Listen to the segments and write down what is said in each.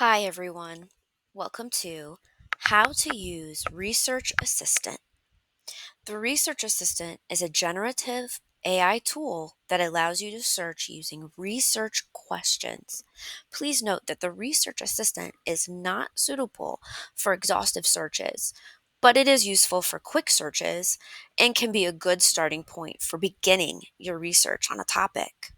Hi, everyone. Welcome to How to Use Research Assistant. The Research Assistant is a generative AI tool that allows you to search using research questions. Please note that the Research Assistant is not suitable for exhaustive searches, but it is useful for quick searches and can be a good starting point for beginning your research on a topic.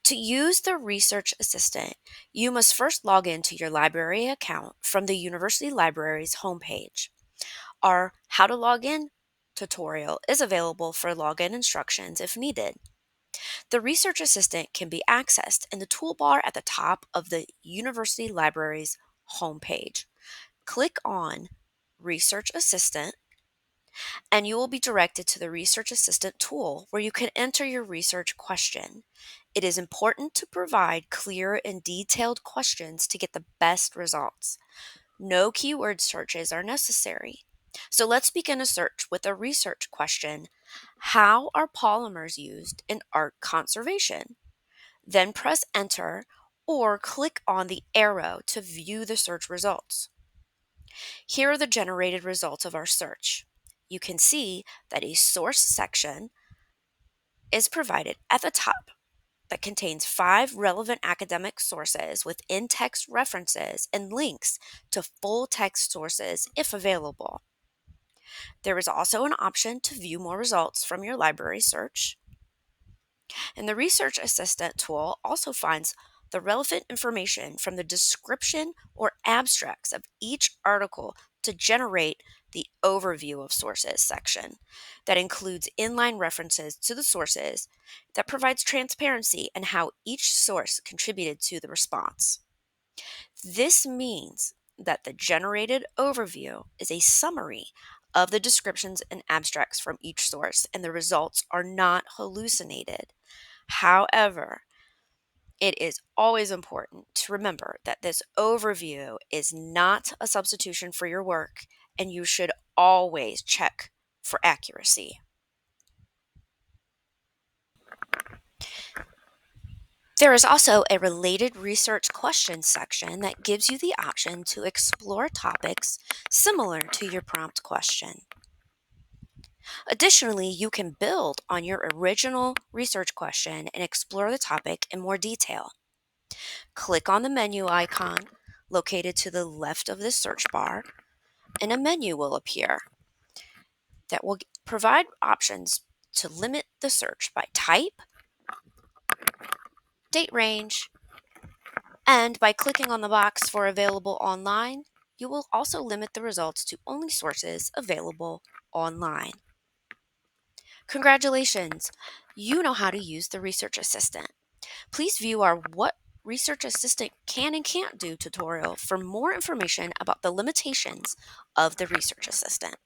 To use the Research Assistant, you must first log into your library account from the University Library's homepage. Our How to Log In tutorial is available for login instructions if needed. The Research Assistant can be accessed in the toolbar at the top of the University Library's homepage. Click on Research Assistant and you will be directed to the Research Assistant tool where you can enter your research question. It is important to provide clear and detailed questions to get the best results. No keyword searches are necessary. So let's begin a search with a research question. How are polymers used in art conservation? Then press enter or click on the arrow to view the search results. Here are the generated results of our search. You can see that a source section is provided at the top that contains 5 relevant academic sources with in-text references and links to full-text sources if available. There is also an option to view more results from your library search. And the Research Assistant tool also finds the relevant information from the description or abstracts of each article to generate the Overview of Sources section that includes inline references to the sources that provides transparency and how each source contributed to the response. This means that the generated overview is a summary of the descriptions and abstracts from each source, and the results are not hallucinated. However, it is always important to remember that this overview is not a substitution for your work, and you should always check for accuracy. There is also a related research questions section that gives you the option to explore topics similar to your prompt question. Additionally, you can build on your original research question and explore the topic in more detail. Click on the menu icon located to the left of the search bar, and a menu will appear that will provide options to limit the search by type, date range, and by clicking on the box for available online, you will also limit the results to only sources available online. Congratulations! You know how to use the Research Assistant. Please view our What Research Assistant Can and Can't Do tutorial for more information about the limitations of the Research Assistant.